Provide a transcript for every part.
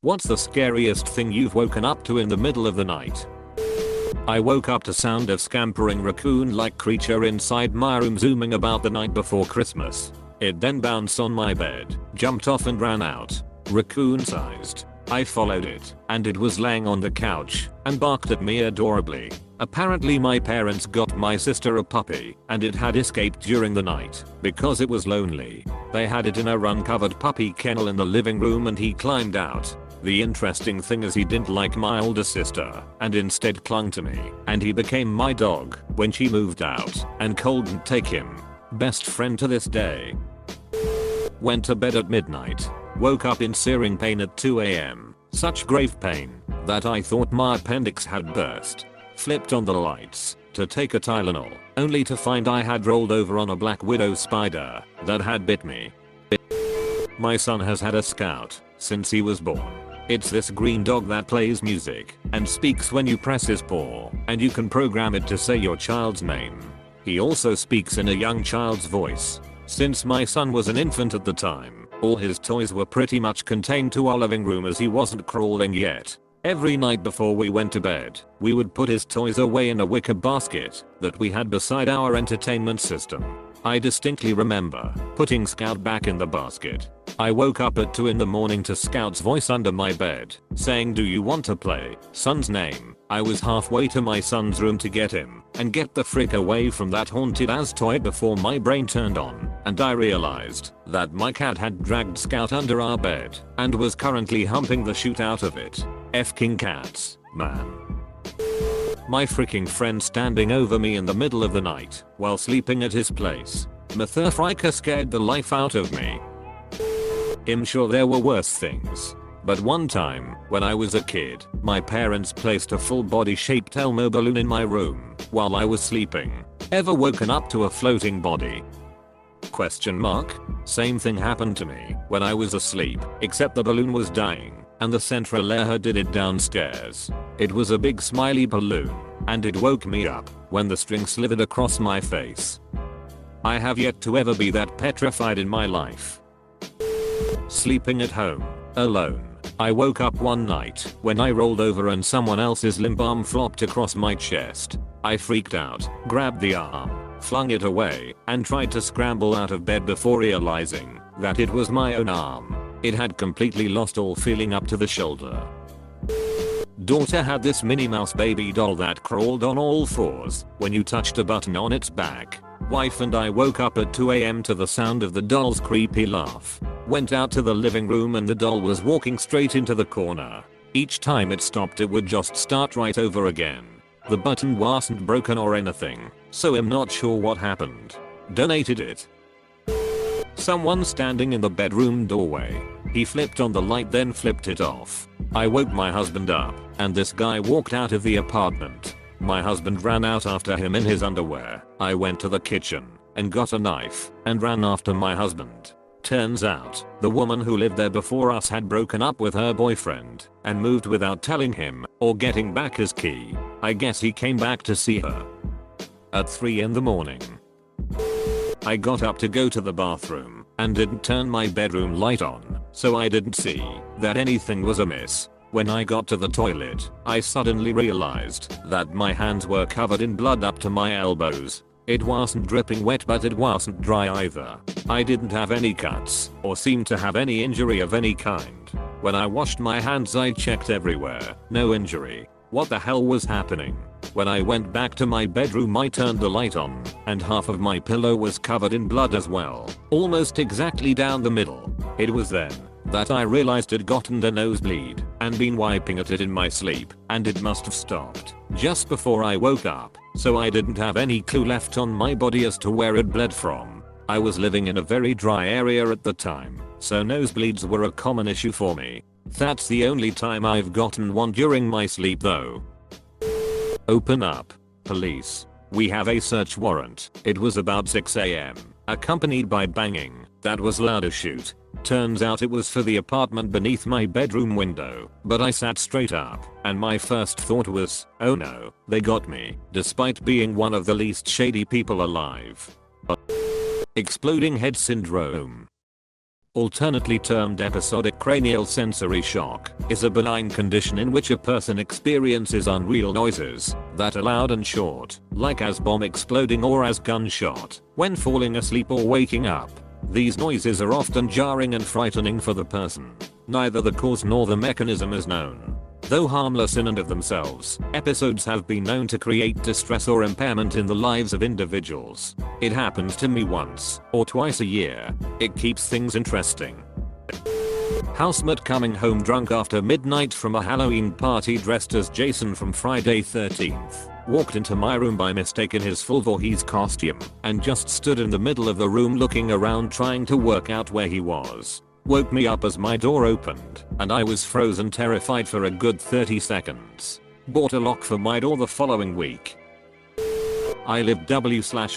What's the scariest thing you've woken up to in the middle of the night? I woke up to sound of scampering raccoon-like creature inside my room zooming about the night before Christmas. It then bounced on my bed, jumped off and ran out. Raccoon-sized. I followed it, and it was laying on the couch and barked at me adorably. Apparently my parents got my sister a puppy, and it had escaped during the night because it was lonely. They had it in a run-covered puppy kennel in the living room and he climbed out. The interesting thing is he didn't like my older sister and instead clung to me, and he became my dog when she moved out and couldn't take him. Best friend to this day. Went to bed at midnight. Woke up in searing pain at 2 AM. Such grave pain that I thought my appendix had burst. Flipped on the lights to take a Tylenol, only to find I had rolled over on a black widow spider that had bit me. My son has had a scout since he was born. It's this green dog that plays music and speaks when you press his paw, and you can program it to say your child's name. He also speaks in a young child's voice. Since my son was an infant at the time, all his toys were pretty much contained to our living room as he wasn't crawling yet. Every night before we went to bed, we would put his toys away in a wicker basket that we had beside our entertainment system. I distinctly remember putting Scout back in the basket. I woke up at 2 in the morning to Scout's voice under my bed, saying, "Do you want to play?" Son's name. I was halfway to my son's room to get him and get the frick away from that haunted ass toy before my brain turned on and I realized that my cat had dragged Scout under our bed and was currently humping the shit out of it. F-king cats, man. My freaking friend standing over me in the middle of the night while sleeping at his place. Motherfricker scared the life out of me. I'm sure there were worse things. But one time, when I was a kid, my parents placed a full body shaped Elmo balloon in my room while I was sleeping. Ever woken up to a floating body? Question mark? Same thing happened to me when I was asleep, except the balloon was dying and the central air did it downstairs. It was a big smiley balloon, and it woke me up when the string slithered across my face. I have yet to ever be that petrified in my life. Sleeping at home, alone. I woke up one night when I rolled over and someone else's limp arm flopped across my chest. I freaked out, grabbed the arm, flung it away, and tried to scramble out of bed before realizing that it was my own arm. It had completely lost all feeling up to the shoulder. Daughter had this Minnie Mouse baby doll that crawled on all fours when you touched a button on its back. Wife and I woke up at 2 AM to the sound of the doll's creepy laugh. Went out to the living room and the doll was walking straight into the corner. Each time it stopped it would just start right over again. The button wasn't broken or anything, so I'm not sure what happened. Donated it. Someone standing in the bedroom doorway. He flipped on the light then flipped it off. I woke my husband up and this guy walked out of the apartment. My husband ran out after him in his underwear. I went to the kitchen and got a knife and ran after my husband. Turns out, the woman who lived there before us had broken up with her boyfriend and moved without telling him or getting back his key. I guess he came back to see her. At 3 in the morning. I got up to go to the bathroom and didn't turn my bedroom light on, so I didn't see that anything was amiss. When I got to the toilet, I suddenly realized that my hands were covered in blood up to my elbows. It wasn't dripping wet but it wasn't dry either. I didn't have any cuts or seem to have any injury of any kind. When I washed my hands I checked everywhere, no injury. What the hell was happening? When I went back to my bedroom I turned the light on and half of my pillow was covered in blood as well, almost exactly down the middle. It was then that I realized I'd gotten a nosebleed and been wiping at it in my sleep, and it must have stopped just before I woke up, so I didn't have any clue left on my body as to where it bled from. I was living in a very dry area at the time, so nosebleeds were a common issue for me. That's the only time I've gotten one during my sleep though. Open up. Police. We have a search warrant. It was about 6 AM, accompanied by banging that was loud as shoot. Turns out it was for the apartment beneath my bedroom window, but I sat straight up and my first thought was, oh no, they got me, despite being one of the least shady people alive. Exploding head syndrome. alternately termed episodic cranial sensory shock, is a benign condition in which a person experiences unreal noises that are loud and short, like as bomb exploding or as gunshot, when falling asleep or waking up. These noises are often jarring and frightening for the person. Neither the cause nor the mechanism is known. Though harmless in and of themselves, episodes have been known to create distress or impairment in the lives of individuals. It happens to me once or twice a year. It keeps things interesting. Housemate coming home drunk after midnight from a Halloween party dressed as Jason from Friday 13th. Walked into my room by mistake in his full Voorhees costume and just stood in the middle of the room looking around trying to work out where he was. Woke me up as my door opened and I was frozen terrified for a good 30 seconds. Bought a lock for my door the following week. I lived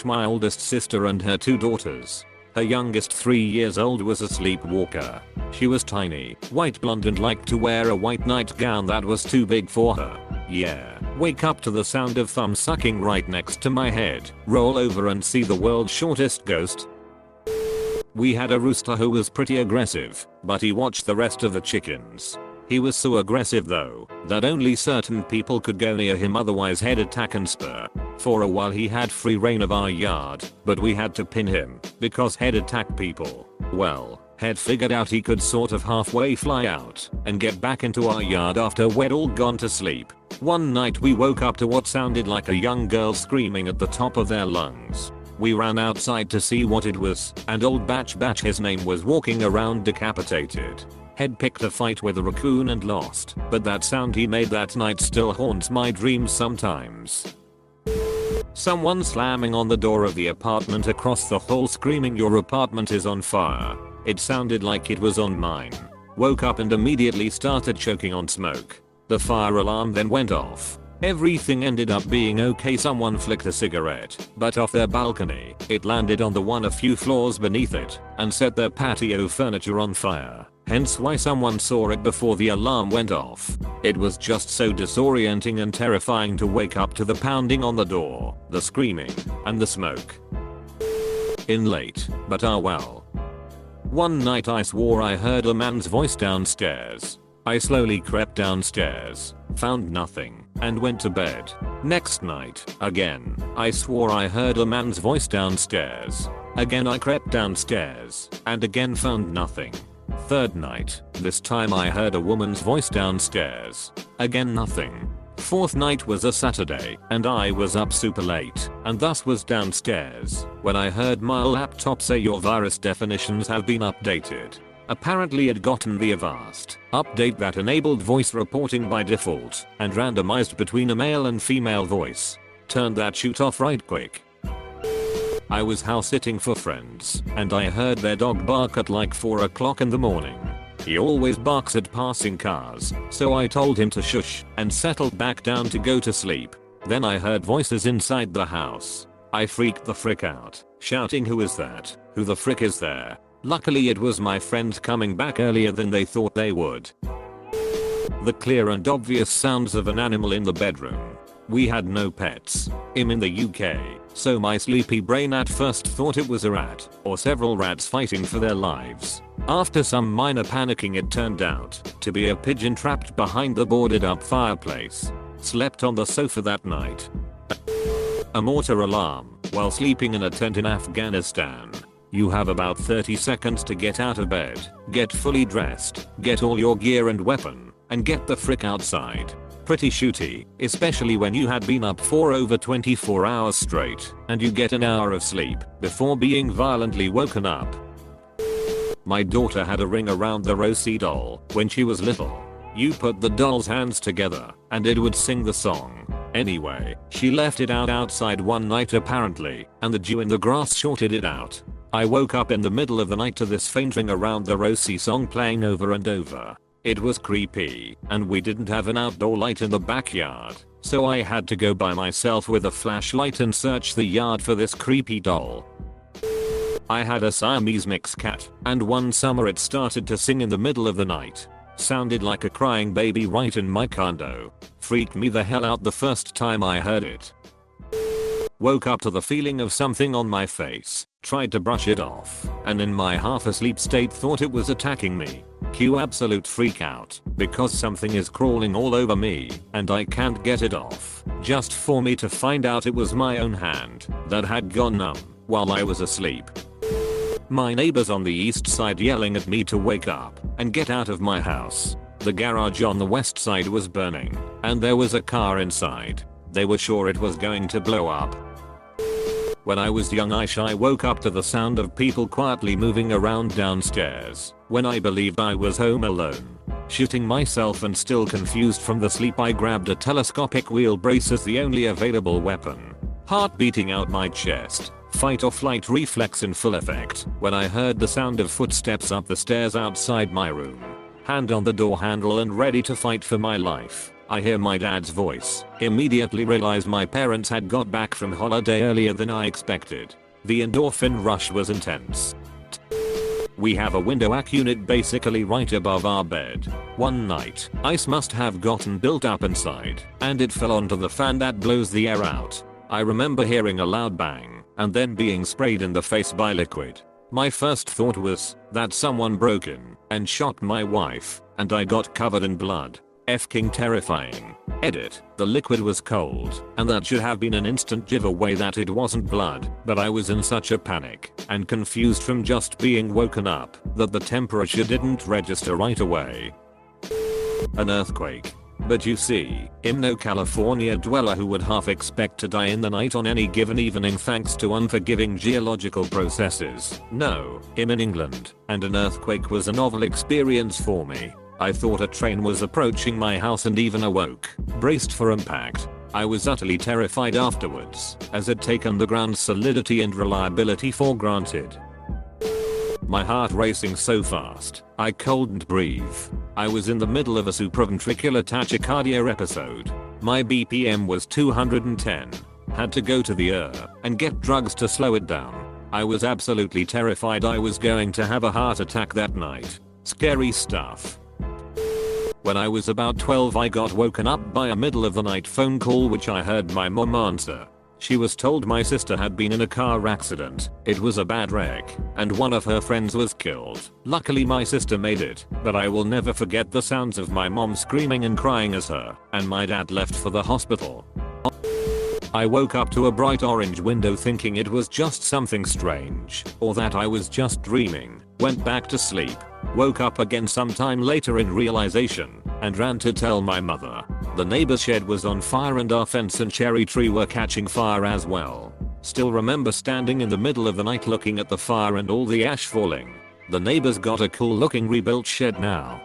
my oldest sister and her 2 daughters. Her youngest 3 years old was a sleepwalker. She was tiny, white blonde and liked to wear a white nightgown that was too big for her. Yeah. Wake up to the sound of thumb sucking right next to my head. Roll over and see the world's shortest ghost. We had a rooster who was pretty aggressive, but he watched the rest of the chickens. He was so aggressive though, that only certain people could go near him, otherwise he'd attack and spur. For a while he had free reign of our yard, but we had to pin him, because he'd attack people. Well, he'd figured out he could sort of halfway fly out and get back into our yard after we'd all gone to sleep. One night we woke up to what sounded like a young girl screaming at the top of their lungs. We ran outside to see what it was, and old Batch, his name, was walking around decapitated. He'd picked a fight with a raccoon and lost, but that sound he made that night still haunts my dreams sometimes. Someone slamming on the door of the apartment across the hall screaming, "Your apartment is on fire." It sounded like it was on mine. Woke up and immediately started choking on smoke. The fire alarm then went off. Everything ended up being okay. Someone flicked a cigarette, but off their balcony. It landed on the one a few floors beneath it and set their patio furniture on fire. Hence why someone saw it before the alarm went off. It was just so disorienting and terrifying to wake up to the pounding on the door, the screaming, and the smoke. In late, but well. One night I swore I heard a man's voice downstairs. I slowly crept downstairs, found nothing, and went to bed. Next night, again, I swore I heard a man's voice downstairs. Again I crept downstairs, and again found nothing. Third night, this time I heard a woman's voice downstairs. Again nothing. Fourth night was a Saturday, and I was up super late, and thus was downstairs, when I heard my laptop say, "Your virus definitions have been updated." Apparently it gotten the Avast update that enabled voice reporting by default and randomized between a male and female voice. Turned that shit off right quick. I was house sitting for friends and I heard their dog bark at like 4 o'clock in the morning. He always barks at passing cars, so I told him to shush and settled back down to go to sleep. Then I heard voices inside the house. I freaked the frick out, shouting, "Who is that? Who the frick is there?" Luckily it was my friends coming back earlier than they thought they would. The clear and obvious sounds of an animal in the bedroom. We had no pets. I'm in the UK, so my sleepy brain at first thought it was a rat or several rats fighting for their lives. After some minor panicking it turned out to be a pigeon trapped behind the boarded up fireplace. Slept on the sofa that night. A mortar alarm while sleeping in a tent in Afghanistan. You have about 30 seconds to get out of bed, get fully dressed, get all your gear and weapon, and get the frick outside. Pretty shooty, especially when you had been up for over 24 hours straight, and you get an hour of sleep before being violently woken up. My daughter had a ring around the Rosie doll when she was little. You put the doll's hands together, and it would sing the song. Anyway, she left it out outside one night apparently, and the dew in the grass shorted it out. I woke up in the middle of the night to this faint ring around the Rosie song playing over and over. It was creepy, and we didn't have an outdoor light in the backyard, so I had to go by myself with a flashlight and search the yard for this creepy doll. I had a Siamese mixed cat, and one summer it started to sing in the middle of the night. Sounded like a crying baby right in my condo. Freaked me the hell out the first time I heard it. Woke up to the feeling of something on my face. tried to brush it off, and in my half asleep state thought it was attacking me. Cue absolute freak out, because something is crawling all over me, and I can't get it off, just for me to find out it was my own hand that had gone numb while I was asleep. My neighbors on the east side yelling at me to wake up and get out of my house. The garage on the west side was burning, and there was a car inside. They were sure it was going to blow up. When I was young I woke up to the sound of people quietly moving around downstairs when I believed I was home alone. Shitting myself and still confused from the sleep, I grabbed a telescopic wheel brace as the only available weapon. Heart beating out my chest, fight or flight reflex in full effect when I heard the sound of footsteps up the stairs outside my room. Hand on the door handle and ready to fight for my life, I hear my dad's voice. Immediately realized my parents had got back from holiday earlier than I expected. The endorphin rush was intense. We have a window AC unit basically right above our bed. One night, ice must have gotten built up inside, and it fell onto the fan that blows the air out. I remember hearing a loud bang, and then being sprayed in the face by liquid. My first thought was that someone broke in and shot my wife, and I got covered in blood. F-king terrifying. Edit. The liquid was cold, and that should have been an instant giveaway that it wasn't blood, but I was in such a panic and confused from just being woken up that the temperature didn't register right away. An earthquake. But you see, I'm no California dweller who would half expect to die in the night on any given evening thanks to unforgiving geological processes. No, I'm in England, and an earthquake was a novel experience for me. I thought a train was approaching my house and even awoke, braced for impact. I was utterly terrified afterwards, as I'd taken the ground's solidity and reliability for granted. My heart racing so fast, I couldn't breathe. I was in the middle of a supraventricular tachycardia episode. My BPM was 210. Had to go to the and get drugs to slow it down. I was absolutely terrified I was going to have a heart attack that night. Scary stuff. When I was about 12 I got woken up by a middle of the night phone call which I heard my mom answer. She was told my sister had been in a car accident. It was a bad wreck, and one of her friends was killed. Luckily my sister made it, but I will never forget the sounds of my mom screaming and crying as her and my dad left for the hospital. I woke up to a bright orange window thinking it was just something strange, or that I was just dreaming. Went back to sleep. Woke up again sometime later in realization, and ran to tell my mother. The neighbor's shed was on fire and our fence and cherry tree were catching fire as well. Still remember standing in the middle of the night looking at the fire and all the ash falling. The neighbor's got a cool looking rebuilt shed now.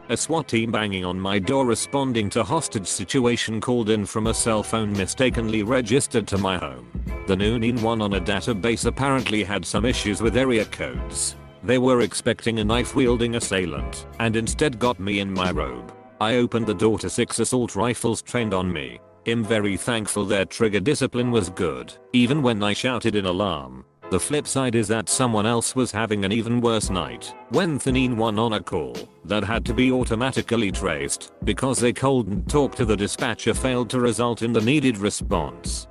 A SWAT team banging on my door responding to hostage situation called in from a cell phone mistakenly registered to my home. The noon one on a database apparently had some issues with area codes. They were expecting a knife-wielding assailant, and instead got me in my robe. I opened the door to 6 assault rifles trained on me. I'm very thankful their trigger discipline was good, even when I shouted in alarm. The flip side is that someone else was having an even worse night when thin one on a call that had to be automatically traced because they couldn't talk to the dispatcher failed to result in the needed response.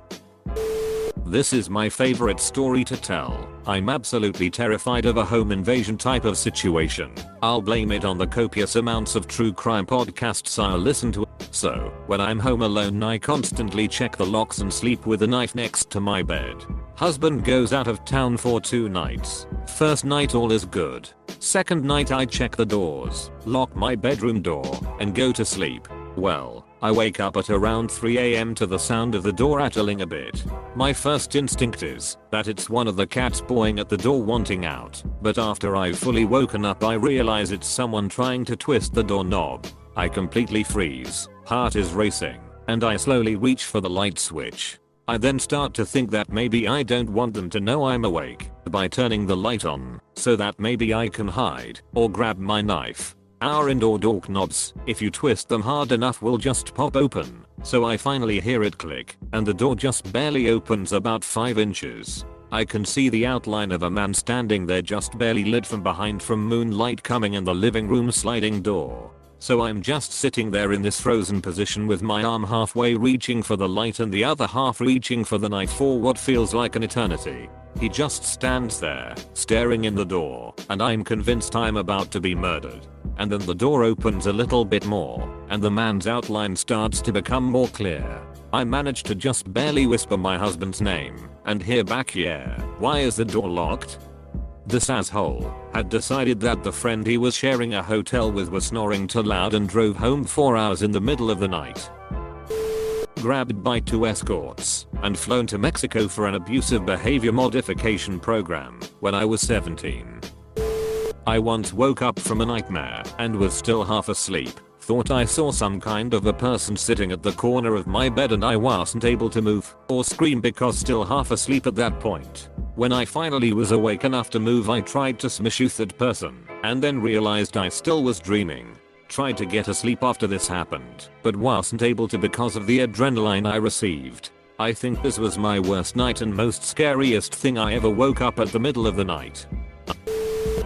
This is my favorite story to tell. I'm absolutely terrified of a home invasion type of situation. I'll blame it on the copious amounts of true crime podcasts I listen to. So, when I'm home alone I constantly check the locks and sleep with a knife next to my bed. Husband goes out of town for 2 nights. First night all is good. Second night I check the doors, lock my bedroom door, and go to sleep. Well, I wake up at around 3 AM to the sound of the door rattling a bit. My first instinct is that it's one of the cats pawing at the door wanting out, but after I've fully woken up I realize it's someone trying to twist the doorknob. I completely freeze, heart is racing, and I slowly reach for the light switch. I then start to think that maybe I don't want them to know I'm awake by turning the light on, so that maybe I can hide or grab my knife. Our indoor door knobs, if you twist them hard enough will just pop open, so I finally hear it click, and the door just barely opens about 5 inches. I can see the outline of a man standing there just barely lit from behind from moonlight coming in the living room sliding door. So I'm just sitting there in this frozen position with my arm halfway reaching for the light and the other half reaching for the knife for what feels like an eternity. He just stands there, staring in the door, and I'm convinced I'm about to be murdered. And then the door opens a little bit more, and the man's outline starts to become more clear. I manage to just barely whisper my husband's name, and hear back, "Yeah, why is the door locked?" This asshole had decided that the friend he was sharing a hotel with was snoring too loud and drove home 4 hours in the middle of the night. Grabbed by 2 escorts and flown to Mexico for an abusive behavior modification program when I was 17. I once woke up from a nightmare and was still half asleep. Thought I saw some kind of a person sitting at the corner of my bed and I wasn't able to move or scream because still half asleep at that point. When I finally was awake enough to move, I tried to smash that person and then realized I still was dreaming. Tried to get asleep after this happened, but wasn't able to because of the adrenaline I received. I think this was my worst night and most scariest thing. I ever woke up at the middle of the night.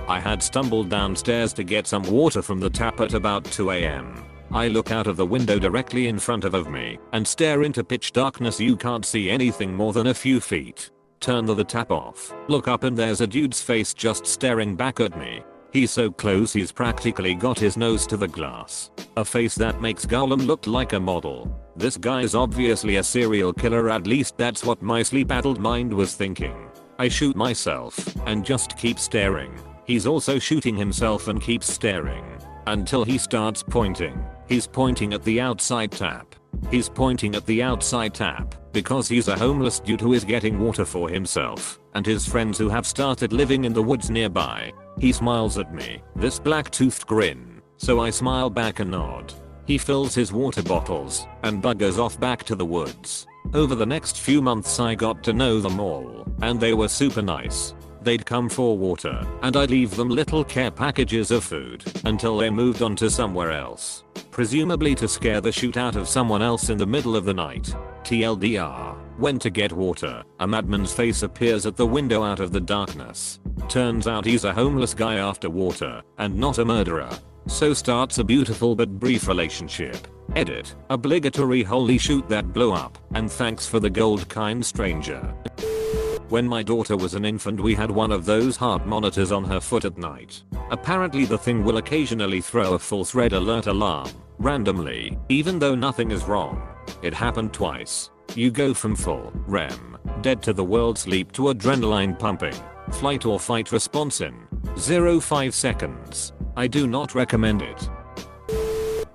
I had stumbled downstairs to get some water from the tap at about 2 AM. I look out of the window directly in front of me and stare into pitch darkness. You can't see anything more than a few feet. Turn the tap off, look up, and there's a dude's face just staring back at me. He's so close he's practically got his nose to the glass. A face that makes Gollum look like a model. This guy's obviously a serial killer, at least that's what my sleep-addled mind was thinking. I shoot myself and just keep staring. He's also shooting himself and keeps staring until he starts pointing. He's pointing at the outside tap. He's pointing at the outside tap because he's a homeless dude who is getting water for himself and his friends who have started living in the woods nearby. He smiles at me, this black-toothed grin, so I smile back and nod. He fills his water bottles and buggers off back to the woods. Over the next few months I got to know them all, and they were super nice. They'd come for water, and I'd leave them little care packages of food until they moved on to somewhere else. Presumably to scare the shit out of someone else in the middle of the night. TLDR, went to get water, a madman's face appears at the window out of the darkness. Turns out he's a homeless guy after water, and not a murderer. So starts a beautiful but brief relationship. Edit, obligatory holy shoot that blew up, and thanks for the gold, kind stranger. When my daughter was an infant, we had one of those heart monitors on her foot at night. Apparently the thing will occasionally throw a false red alert alarm, randomly, even though nothing is wrong. It happened twice. You go from full REM, dead to the world sleep, to adrenaline pumping, flight or fight response in 0.5 seconds. I do not recommend it.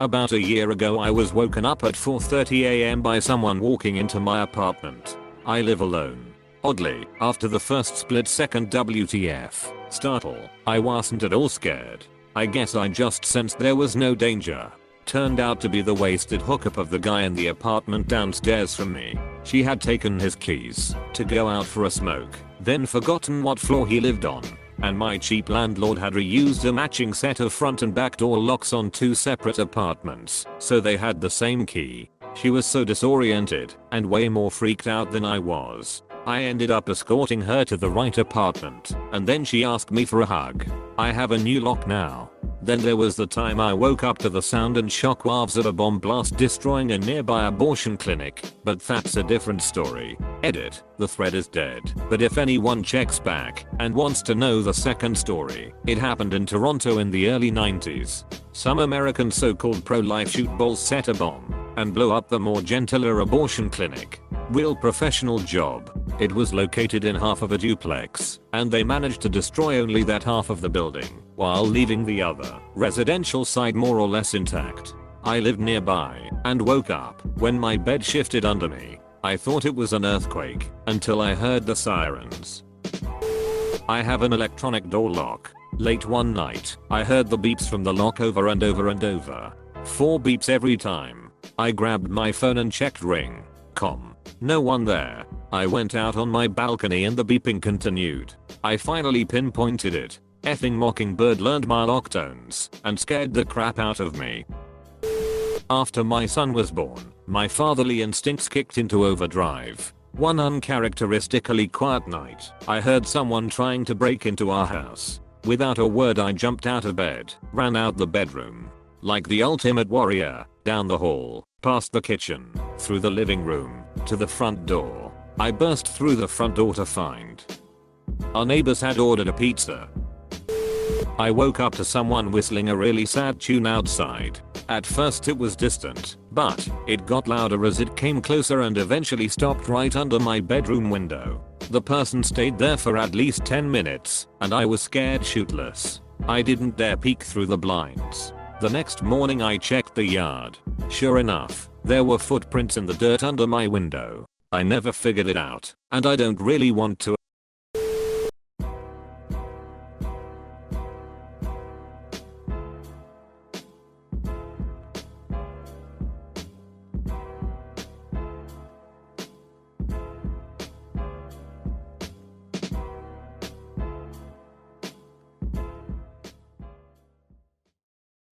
About a year ago I was woken up at 4:30 AM by someone walking into my apartment. I live alone. Oddly, after the first split second WTF startle, I wasn't at all scared. I guess I just sensed there was no danger. Turned out to be the wasted hookup of the guy in the apartment downstairs from me. She had taken his keys to go out for a smoke, then forgotten what floor he lived on. And my cheap landlord had reused a matching set of front and back door locks on 2 separate apartments, so they had the same key. She was so disoriented and way more freaked out than I was. I ended up escorting her to the right apartment, and then she asked me for a hug. I have a new lock now. Then there was the time I woke up to the sound and shock waves of a bomb blast destroying a nearby abortion clinic, but that's a different story. Edit, the thread is dead, but if anyone checks back and wants to know the second story, it happened in Toronto in the early 90s. Some American so-called pro-life shootballs set a bomb and blew up the more gentler abortion clinic. Real professional job. It was located in half of a duplex, and they managed to destroy only that half of the building, while leaving the other, residential side more or less intact. I lived nearby, and woke up when my bed shifted under me. I thought it was an earthquake, until I heard the sirens. I have an electronic door lock. Late one night, I heard the beeps from the lock over and over and over. 4 beeps every time. I grabbed my phone and checked ring. No one there. I went out on my balcony and the beeping continued. I finally pinpointed it. Effing mockingbird learned my lock tones and scared the crap out of me. After my son was born, my fatherly instincts kicked into overdrive. One uncharacteristically quiet night, I heard someone trying to break into our house. Without a word I jumped out of bed, ran out the bedroom. like the ultimate warrior, down the hall, past the kitchen, through the living room, to the front door. I burst through the front door to find our neighbors had ordered a pizza. I woke up to someone whistling a really sad tune outside. At first it was distant, but it got louder as it came closer and eventually stopped right under my bedroom window. The person stayed there for at least 10 minutes, and I was scared shitless. I didn't dare peek through the blinds. The next morning I checked the yard. Sure enough, there were footprints in the dirt under my window. I never figured it out, and I don't really want to.